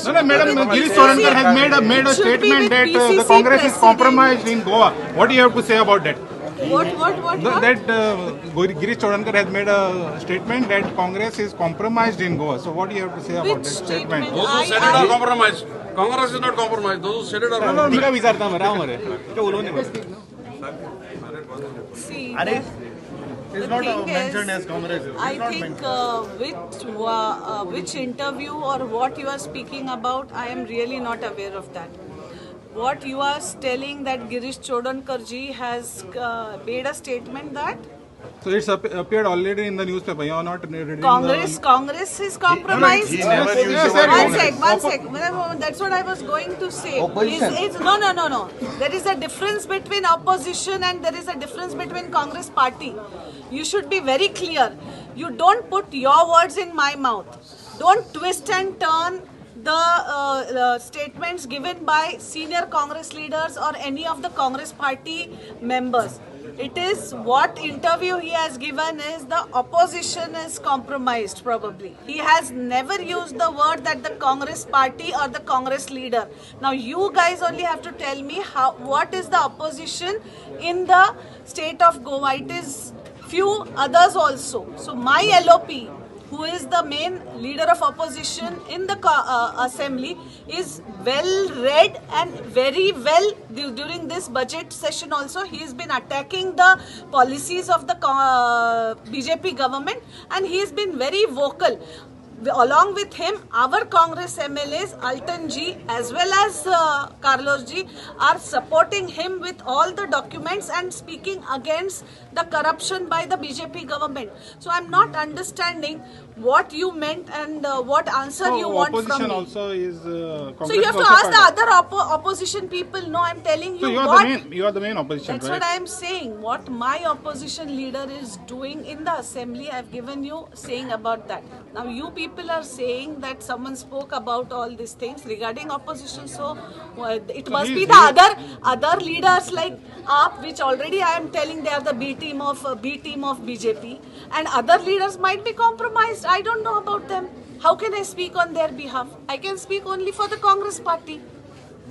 No, no, Madam, Girish Chorankar has made a statement that the Congress is compromised in Goa. What do you have to say about that? What? That Girish Chorankar has made a statement that Congress is compromised in Goa. So what do you have to say about Which that statement? statement? Those who said it are compromised. Congress is not compromised. Those who said it are compromised. See, It's the not thing mentioned is, as Congress. I think which interview or what you are speaking about, I am really not aware of that. What you are telling that Girish Chodankar ji has made a statement that So it's appeared already in the newspaper. You are not reading Congress is compromised. He never used Yes, the word sir. One sec. That's what I was going to say. No. There is a difference between opposition and there is a difference between Congress party. You should be very clear. You don't put your words in my mouth. Don't twist and turn the statements given by senior Congress leaders or any of the Congress party members. It is what interview he has given is the opposition is compromised probably. He has never used the word that the Congress party or the Congress leader. Now you guys only have to tell me what is the opposition in the state of Goa. It is few others also. So my LOP, who is the main leader of opposition in the assembly, is well read and very well during this budget session also. He has been attacking the policies of the BJP government and he has been very vocal. Along with him, our Congress MLAs, Alton ji as well as Carlos ji, are supporting him with all the documents and speaking against the corruption by the BJP government. So I'm not understanding what you meant and what answer you want from me. Opposition also is. So you have to ask the other opposition people. No, I'm telling you So you are the main opposition, that's right? what I am saying. What my opposition leader is doing in the assembly, I have given you saying about that. Now you people are saying that someone spoke about all these things regarding opposition. So it must be the other leaders like AAP, which already I am telling they are the B team of BJP, and other leaders might be compromised. I don't know about them. How can I speak on their behalf? I can speak only for the Congress party.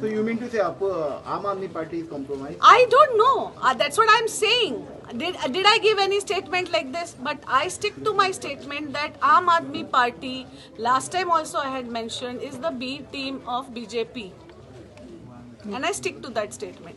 So you mean to say Aam Aadmi Party is compromised? I don't know. That's what I'm saying. Did I give any statement like this? But I stick to my statement that Aam Aadmi Party, last time also I had mentioned, is the B team of BJP. And I stick to that statement.